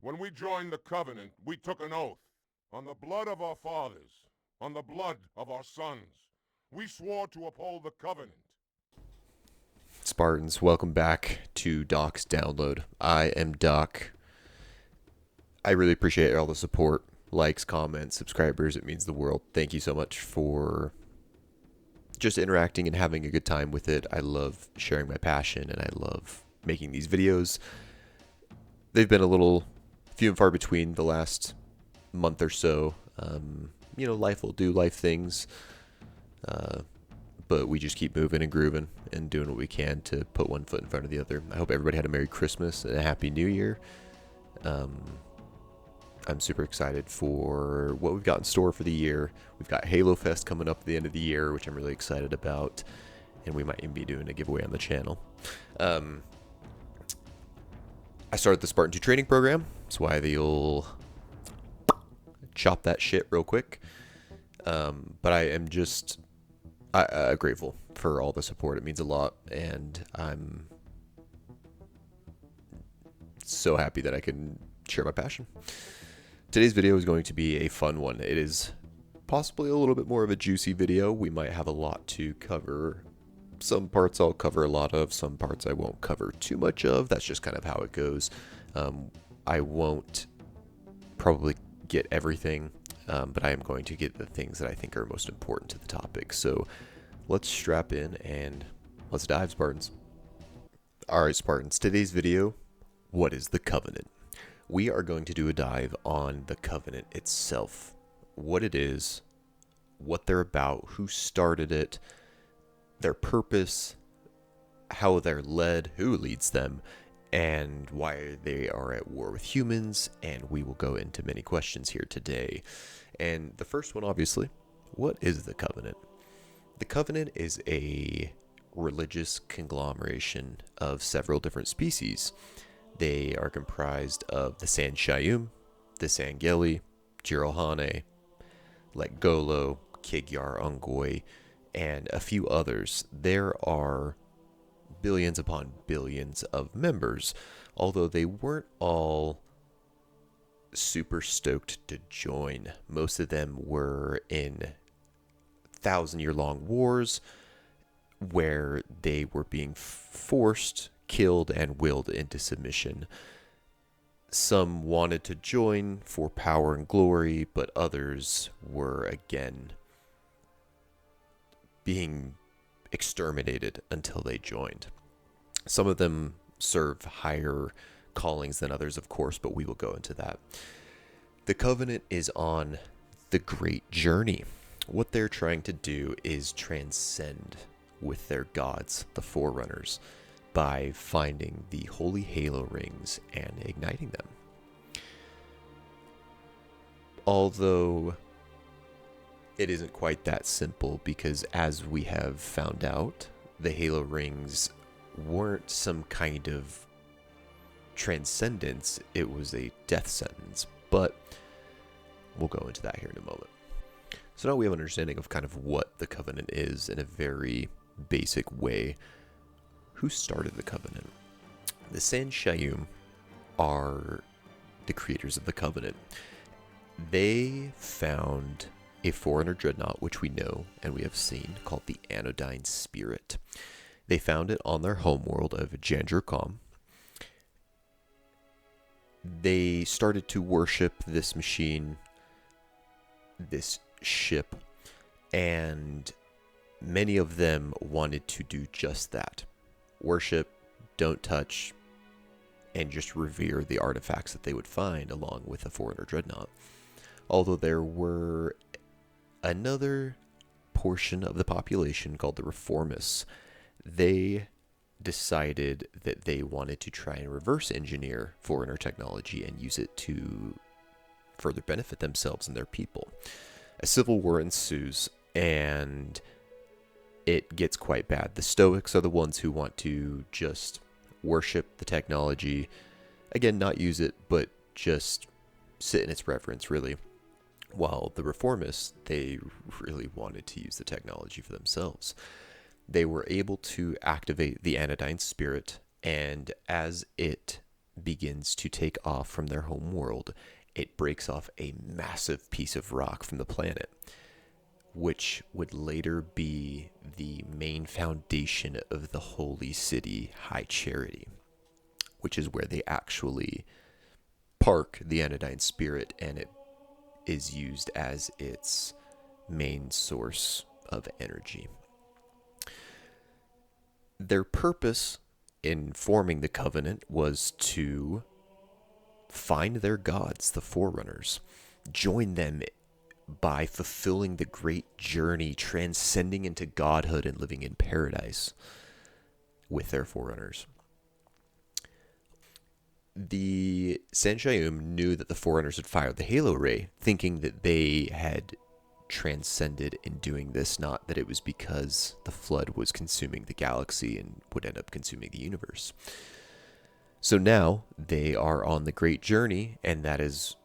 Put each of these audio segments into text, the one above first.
When we joined the Covenant, we took an oath. On the blood of our fathers, on the blood of our sons, we swore to uphold the Covenant. Spartans, welcome back to Doc's Download. I am Doc. I really appreciate all the support, likes, comments, subscribers. It means the world. Thank you so much for just interacting and having a good time with it. I love sharing my passion and I love making these videos. They've been a little few and far between the last month or so. Life will do life things. But we just keep moving and grooving and doing what we can to put one foot in front of the other. I hope everybody had a Merry Christmas and a Happy New Year. I'm super excited for what we've got in store for the year. We've got Halo Fest coming up at the end of the year, which I'm really excited about. And we might even be doing a giveaway on the channel. I started the Spartan 2 training program. That's why you'll chop that shit real quick. But I am just grateful for all the support. It means a lot, and I'm so happy that I can share my passion. Today's video is going to be a fun one. It is possibly a little bit more of a juicy video. We might have a lot to cover. Some parts I'll cover a lot of, some parts I won't cover too much of. That's just kind of how it goes. I won't probably get everything, but I am going to get the things that I think are most important to the topic. So let's strap in and let's dive, Spartans. Alright, Spartans, today's video, what is the Covenant? We are going to do a dive on the Covenant itself. What it is, what they're about, who started it, their purpose, how they're led, who leads them, and why they are at war with humans, and we will go into many questions here today. And the first one, obviously, what is the Covenant? The Covenant is a religious conglomeration of several different species. They are comprised of the Sanshayum, the Sangeli, Jiralhane, Letgolo, Kigyar Ungoi, and a few others. There are billions upon billions of members, although they weren't all super stoked to join. Most of them were in 1,000-year-long wars where they were being forced, killed, and willed into submission. Some wanted to join for power and glory, but others were again being exterminated until they joined. Some of them serve higher callings than others, of course, but we will go into that. The Covenant is on the great journey. What they're trying to do is transcend with their gods, the Forerunners, by finding the holy halo rings and igniting them. Although it isn't quite that simple, because as we have found out, the halo rings weren't some kind of transcendence, it was a death sentence, but we'll go into that here in a moment. So now we have an understanding of kind of what the Covenant is in a very basic way. Who started the Covenant? The Sanshayum are the creators of the Covenant. They found a Forerunner dreadnought, which we know and we have seen, called the Anodyne Spirit. They found it on their homeworld of Jandrakom. They started to worship this machine, this ship, and many of them wanted to do just that. Worship, don't touch, and just revere the artifacts that they would find along with the Forerunner dreadnought. Although there were another portion of the population called the Reformists. They decided that they wanted to try and reverse engineer Forerunner technology and use it to further benefit themselves and their people. A civil war ensues, and it gets quite bad. The Stoics are the ones who want to just worship the technology. Again, not use it, but just sit in its reverence, really. While the Reformists, they really wanted to use the technology for themselves. They were able to activate the Anodyne Spirit, and as it begins to take off from their home world, it breaks off a massive piece of rock from the planet, which would later be the main foundation of the holy city, High Charity, which is where they actually park the Anodyne Spirit, and it is used as its main source of energy. Their purpose in forming the Covenant was to find their gods, the Forerunners, join them by fulfilling the great journey, transcending into godhood and living in paradise with their Forerunners. The San'Shyuum knew that the Forerunners had fired the Halo Ray, thinking that they had transcended in doing this, not that it was because the Flood was consuming the galaxy and would end up consuming the universe. So now they are on the great journey, and that is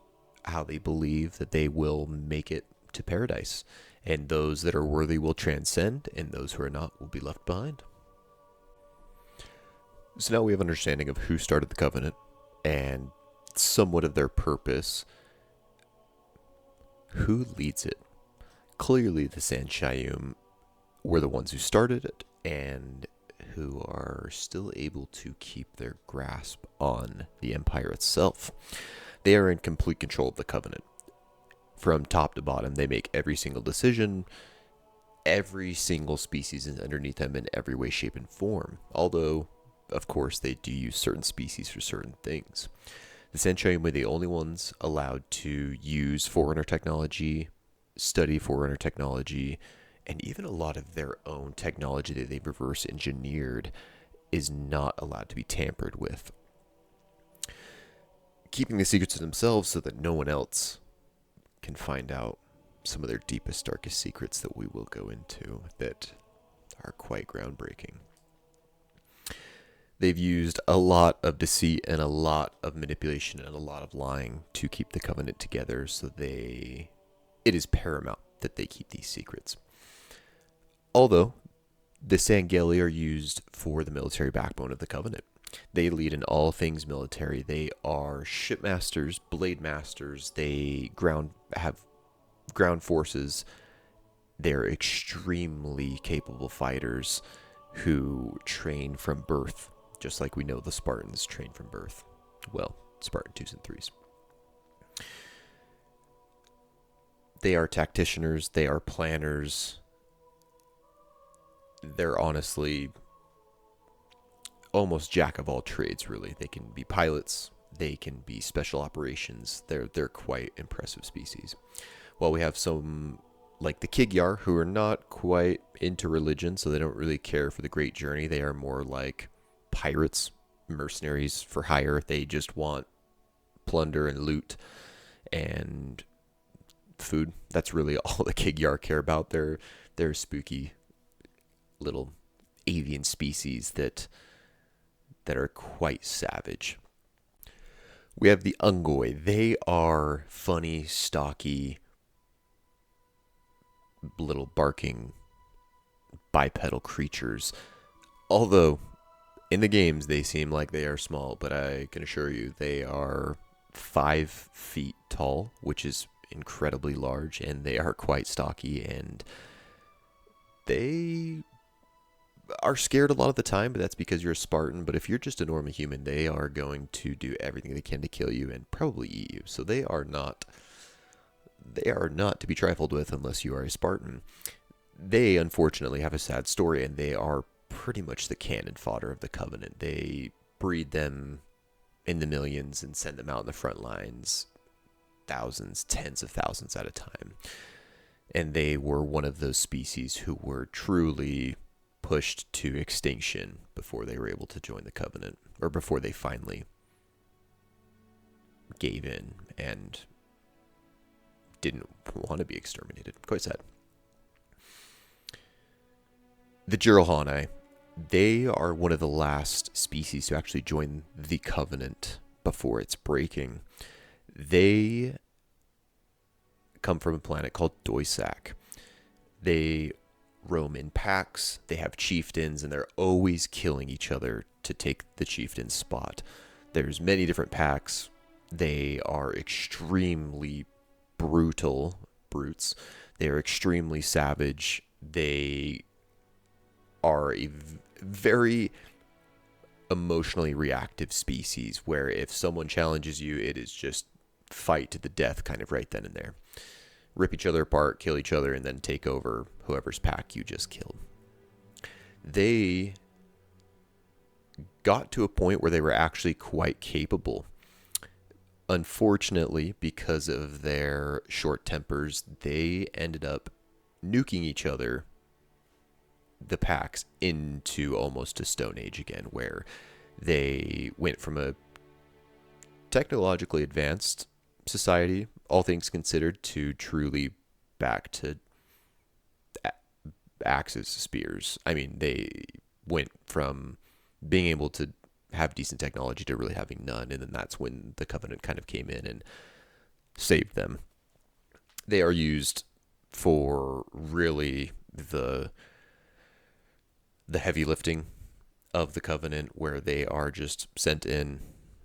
how they believe that they will make it to paradise. And those that are worthy will transcend, and those who are not will be left behind. So now we have understanding of who started the Covenant and somewhat of their purpose. Who leads it? Clearly the San'Shyuum were the ones who started it and who are still able to keep their grasp on the Empire itself. They are in complete control of the Covenant. From top to bottom, they make every single decision. Every single species is underneath them in every way, shape, and form. Although, of course, they do use certain species for certain things. The San'Shyuum were the only ones allowed to use Forerunner technology, study Forerunner technology, and even a lot of their own technology that they've reverse engineered is not allowed to be tampered with. Keeping the secrets to themselves so that no one else can find out some of their deepest, darkest secrets that we will go into that are quite groundbreaking. They've used a lot of deceit and a lot of manipulation and a lot of lying to keep the Covenant together, so it is paramount that they keep these secrets. Although the Sangheili are used for the military backbone of the Covenant. They lead in all things military. They are shipmasters, blade masters. They have ground forces. They're extremely capable fighters who train from birth, just like we know the Spartans train from birth. Well, Spartan 2s and 3s. They are tacticians. They are planners. They're honestly almost jack of all trades, really. They can be pilots. They can be special operations. They're quite impressive species. While we have some like the Kigyar, who are not quite into religion, so they don't really care for the great journey. They are more like pirates, mercenaries for hire. They just want plunder and loot and food. That's really all the Kigyar care about. They're spooky little avian species that are quite savage. We have the Ungoi. They are funny, stocky, little barking bipedal creatures. Although in the games they seem like they are small, but I can assure you they are 5 feet tall, which is incredibly large, and they are quite stocky, and they are scared a lot of the time, but that's because you're a Spartan. But if you're just a normal human, they are going to do everything they can to kill you and probably eat you. So they are not to be trifled with unless you are a Spartan. They unfortunately have a sad story, and they are pretty much the cannon fodder of the Covenant. They breed them in the millions and send them out in the front lines, thousands, tens of thousands at a time. And they were one of those species who were truly pushed to extinction before they were able to join the Covenant, or before they finally gave in and didn't want to be exterminated. Quite sad. The Jiralhanae, they are one of the last species to actually join the Covenant before its breaking. They come from a planet called Doisak. They roam in packs. They have chieftains, and they're always killing each other to take the chieftain's spot. There's many different packs. They are extremely brutal brutes. They are extremely savage. They are a very emotionally reactive species where if someone challenges you, it is just fight to the death kind of right then and there. Rip each other apart, kill each other, and then take over whoever's pack you just killed. They got to a point where they were actually quite capable. Unfortunately, because of their short tempers, they ended up nuking each other, the packs, into almost a Stone Age again, where they went from a technologically advanced society, all things considered, to truly back to axes, spears. I mean, they went from being able to have decent technology to really having none, and then that's when the Covenant kind of came in and saved them. They are used for really the heavy lifting of the Covenant, where they are just sent in,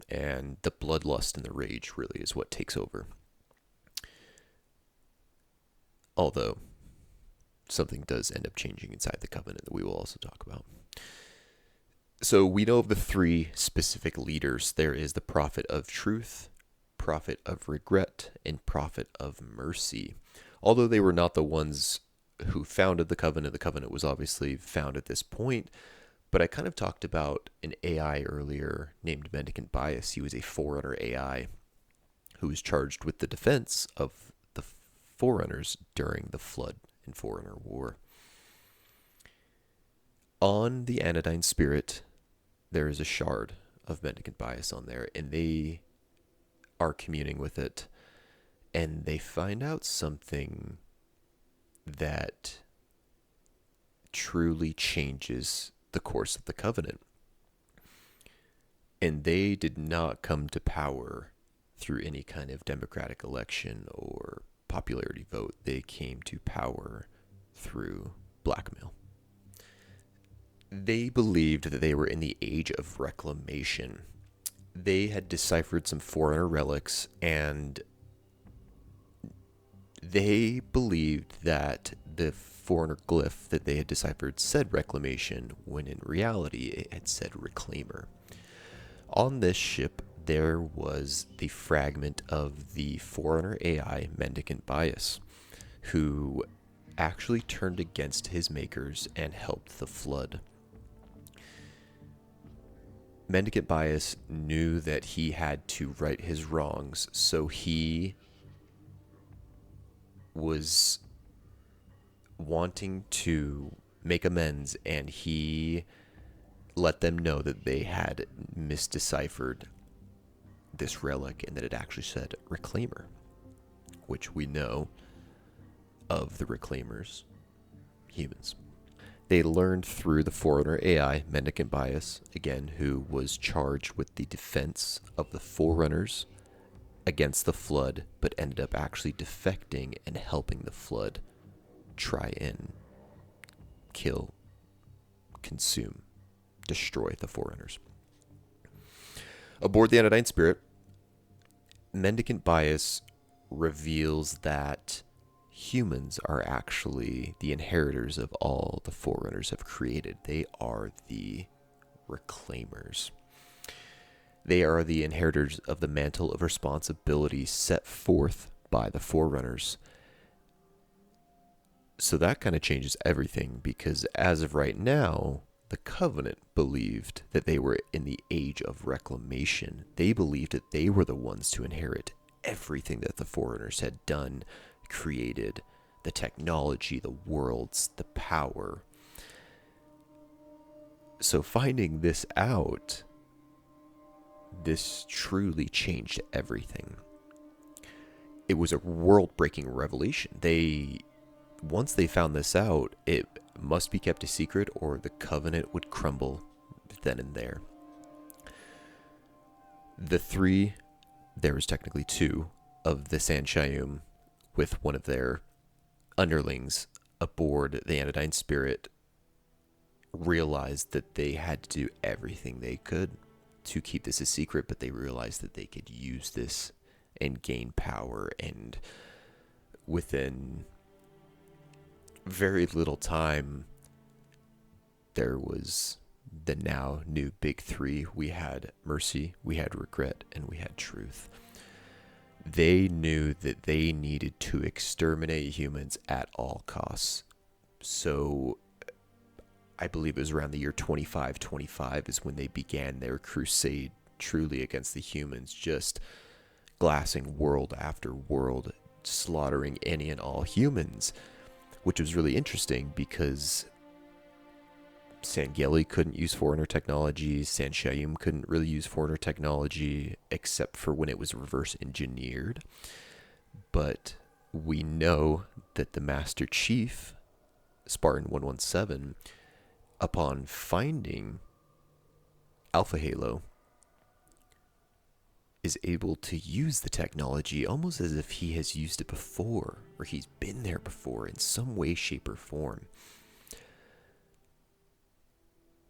and the bloodlust and the rage really is what takes over. Although something does end up changing inside the Covenant that we will also talk about. So we know of the three specific leaders. There is the Prophet of Truth, Prophet of Regret, and Prophet of Mercy. Although they were not the ones who founded the Covenant was obviously found at this point. But I kind of talked about an AI earlier named Mendicant Bias. He was a Forerunner AI who was charged with the defense of the Forerunners during the Flood and Forerunner War. On the Anodyne Spirit, there is a shard of Mendicant Bias on there, and they are communing with it, and they find out something that truly changes the course of the Covenant. And they did not come to power through any kind of democratic election or popularity vote. They came to power through blackmail. They believed that they were in the age of reclamation. They had deciphered some Forerunner relics, and they believed that the Forerunner glyph that they had deciphered said reclamation, when in reality it had said reclaimer. On this ship, there was the fragment of the Forerunner AI Mendicant Bias, who actually turned against his makers and helped the Flood. Mendicant Bias knew that he had to right his wrongs, so he was wanting to make amends, and he let them know that they had misdeciphered this relic and that it actually said Reclaimer, which we know of the Reclaimers, humans. They learned through the Forerunner AI, Mendicant Bias, again, who was charged with the defense of the Forerunners against the Flood, but ended up actually defecting and helping the Flood try and kill, consume, destroy the Forerunners. Aboard the Anodyne Spirit, Mendicant Bias reveals that humans are actually the inheritors of all the Forerunners have created. They are the Reclaimers. They are the inheritors of the mantle of responsibility set forth by the Forerunners. So that kind of changes everything, because as of right now, the Covenant believed that they were in the age of reclamation. They believed that they were the ones to inherit everything that the Forerunners had done, created, the technology, the worlds, the power. So finding this out, this truly changed everything. It was a world-breaking revelation. Once they found this out, it must be kept a secret or the Covenant would crumble then and there. The three, there was technically two, of the Sanshayum with one of their underlings aboard the Anodyne Spirit realized that they had to do everything they could to keep this a secret, but they realized that they could use this and gain power. And within very little time, there was the now new big three. We had mercy, we had regret, and we had truth. They knew that they needed to exterminate humans at all costs. So I believe it was around the year 2525 is when they began their crusade truly against the humans, just glassing world after world, slaughtering any and all humans, which was really interesting because Sangheili couldn't use foreigner technology, Sanshayum couldn't really use foreigner technology except for when it was reverse engineered. But we know that the Master Chief, Spartan 117, upon finding Alpha Halo, is able to use the technology almost as if he has used it before, or he's been there before in some way, shape, or form.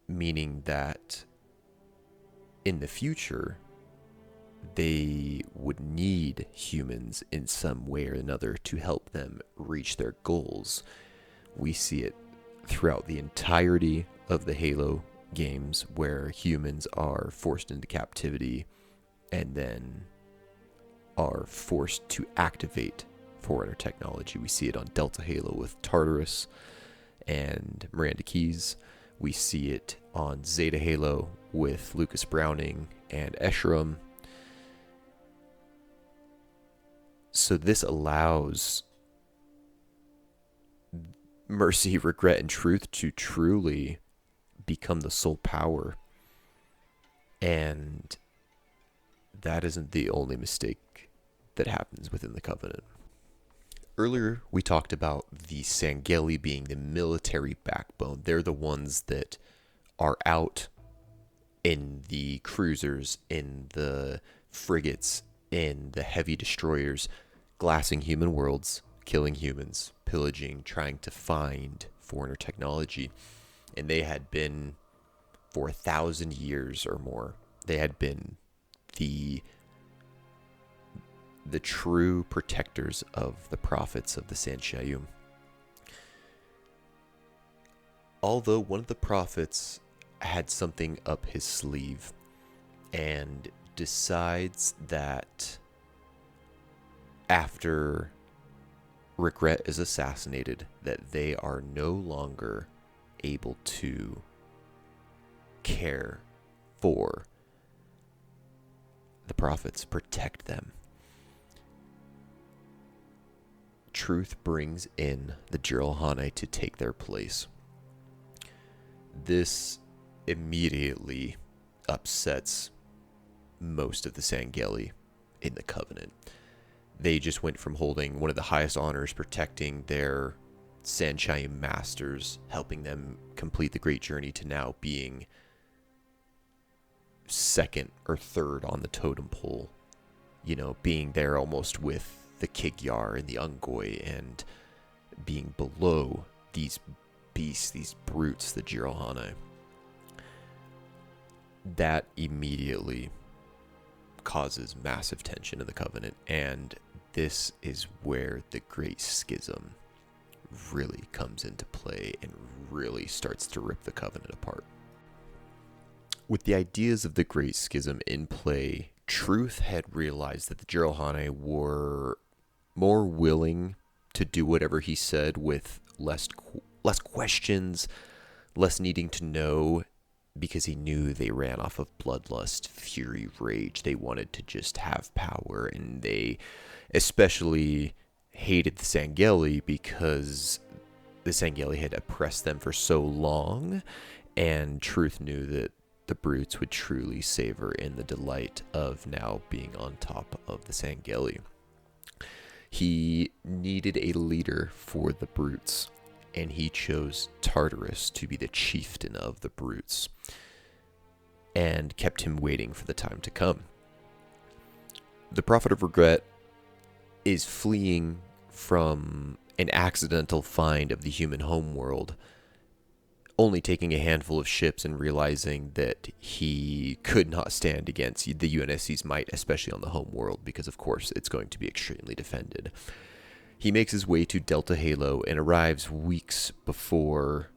Meaning that in the future, they would need humans in some way or another to help them reach their goals. We see it throughout the entirety of the Halo games where humans are forced into captivity and then are forced to activate foreigner technology. We see it on Delta Halo with Tartarus and Miranda Keyes. We see it on Zeta Halo with Lucas Browning and Escharum. So this allows mercy, regret, and truth to truly become the sole power. And that isn't the only mistake that happens within the Covenant. Earlier, we talked about the Sangheili being the military backbone. They're the ones that are out in the cruisers, in the frigates, in the heavy destroyers, glassing human worlds, killing humans, pillaging, trying to find foreigner technology. And they had been, for 1,000 years or more, they had been the true protectors of the prophets of the Sanshayum. Although one of the prophets had something up his sleeve and decides that after Regret is assassinated, that they are no longer able to care for the prophets, protect them. Truth brings in the Jiralhanae to take their place. This immediately upsets most of the Sangheili in the Covenant. They just went from holding one of the highest honors, protecting their Sanshayum masters, helping them complete the Great Journey, to now being second or third on the totem pole. You know, being there almost with the Kigyar and the Ungoi, and being below these beasts, these brutes, the Jiralhanae. That immediately causes massive tension in the Covenant, and this is where the Great Schism really comes into play and really starts to rip the Covenant apart. With the ideas of the Great Schism in play, Truth had realized that the Jiralhanae were more willing to do whatever he said with less questions, less needing to know, because he knew they ran off of bloodlust, fury, rage. They wanted to just have power, and they especially hated the Sangheili because the Sangheili had oppressed them for so long, and Truth knew that the brutes would truly savor in the delight of now being on top of the Sangheili. He needed a leader for the brutes, and he chose Tartarus to be the chieftain of the brutes, and kept him waiting for the time to come. The Prophet of Regret is fleeing from an accidental find of the human homeworld only taking a handful of ships and realizing that he could not stand against the UNSC's might, especially on the home world, because of course it's going to be extremely defended. He makes his way to Delta Halo and arrives weeks before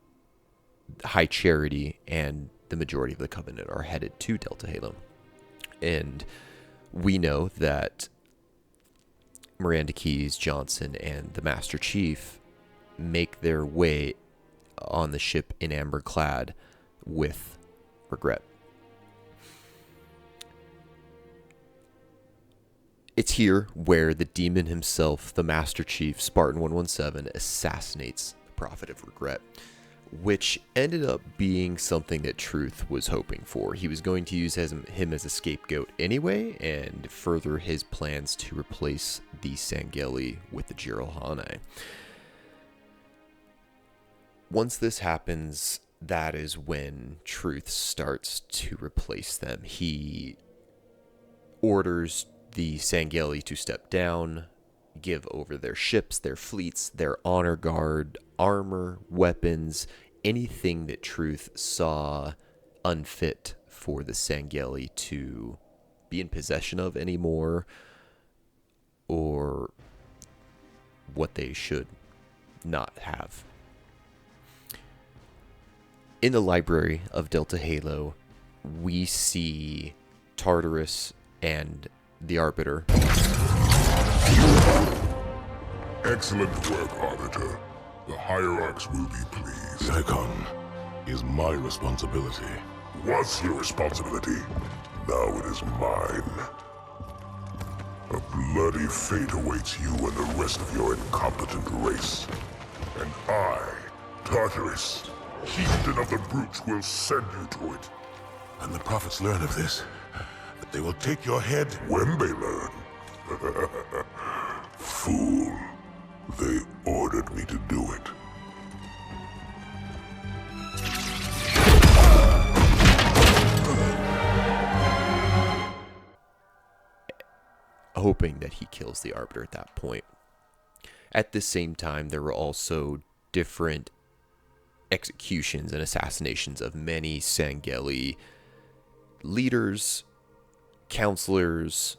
High Charity and the majority of the Covenant are headed to Delta Halo. And we know that Miranda Keyes, Johnson, and the Master Chief make their way on the ship in amber clad with regret. It's here where the demon himself, the Master Chief, Spartan 117, assassinates the Prophet of Regret, which ended up being something that Truth was hoping for. He was going to use him as a scapegoat anyway, and further his plans to replace the Sangheili with the Jiralhanae. Once this happens, that is when Truth starts to replace them. He orders the Sangheili to step down, give over their ships, their fleets, their honor guard, armor, weapons, anything that Truth saw unfit for the Sangheili to be in possession of anymore, or what they should not have. In the library of Delta Halo, we see Tartarus and the Arbiter. Excellent work, Arbiter. The Hierarchs will be pleased. Nikon is my responsibility. Was your responsibility. Now it is mine. A bloody fate awaits you and the rest of your incompetent race. And I, Tartarus, chieftain of the brutes, will send you to it. And the prophets learn of this, that they will take your head. When they learn. Fool. They ordered me to do it. Hoping that he kills the Arbiter at that point. At the same time, there were also different executions and assassinations of many Sangheili leaders, counselors,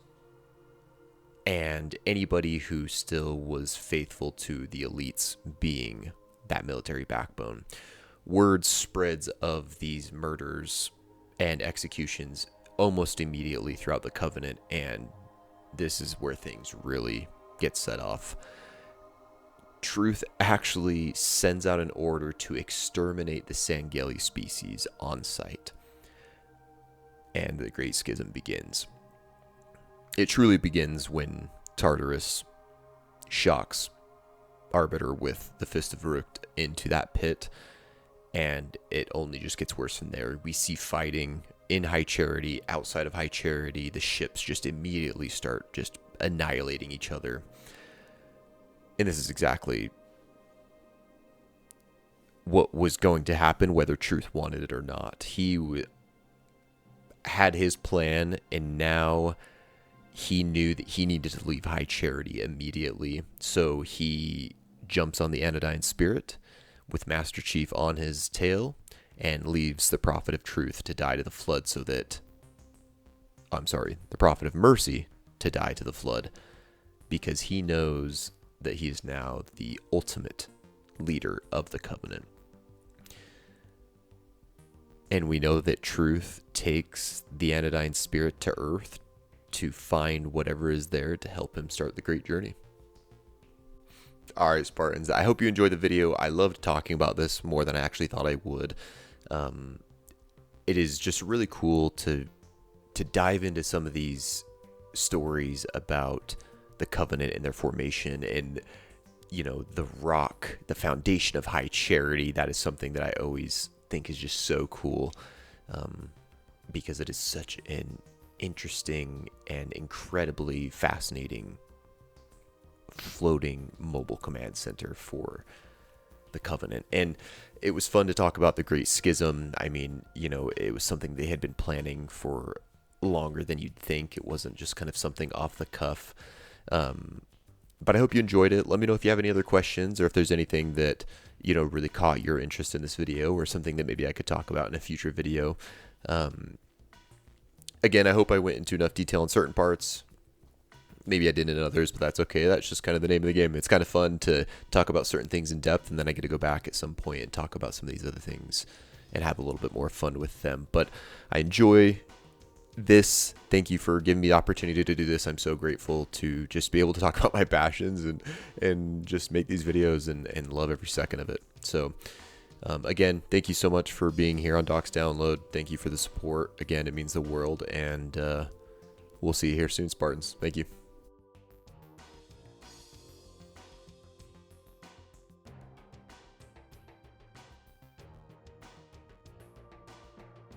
and anybody who still was faithful to the elites being that military backbone. Word spreads of these murders and executions almost immediately throughout the Covenant, and this is where things really get set off. Truth actually sends out an order to exterminate the Sangheili species on sight, and the Great Schism begins. It truly begins when Tartarus shocks Arbiter with the Fist of Rukt into that pit, and it only just gets worse from there. We see fighting in High Charity, outside of High Charity. The ships just immediately start just annihilating each other. And this is exactly what was going to happen, whether Truth wanted it or not. He had his plan, and now he knew that he needed to leave High Charity immediately. So he jumps on the Anodyne Spirit with Master Chief on his tail and leaves the Prophet of Truth to die to the Flood the Prophet of Mercy to die to the Flood, because he knows that he is now the ultimate leader of the Covenant. And we know that Truth takes the Anodyne Spirit to Earth to find whatever is there to help him start the great journey. Alright, Spartans, I hope you enjoyed the video. I loved talking about this more than I actually thought I would. It is just really cool to dive into some of these stories about the Covenant and their formation, and the rock, the foundation of High Charity. That is something that I always think is just so cool, because it is such an interesting and incredibly fascinating floating mobile command center for the Covenant. And it was fun to talk about the Great Schism. I mean, it was something they had been planning for longer than you'd think. It wasn't just kind of something off the cuff. But I hope you enjoyed it. Let me know if you have any other questions, or if there's anything that, you know, really caught your interest in this video, or something that maybe I could talk about in a future video. Again, I hope I went into enough detail in certain parts. Maybe I didn't in others, but that's okay. That's just kind of the name of the game. It's kind of fun to talk about certain things in depth, and then I get to go back at some point and talk about some of these other things and have a little bit more fun with them. But I enjoy this. Thank you for giving me the opportunity to do this. I'm so grateful to just be able to talk about my passions and just make these videos and love every second of it. So again, thank you so much for being here on Docs Download. Thank you for the support. Again, it means the world, and we'll see you here soon, Spartans. Thank you.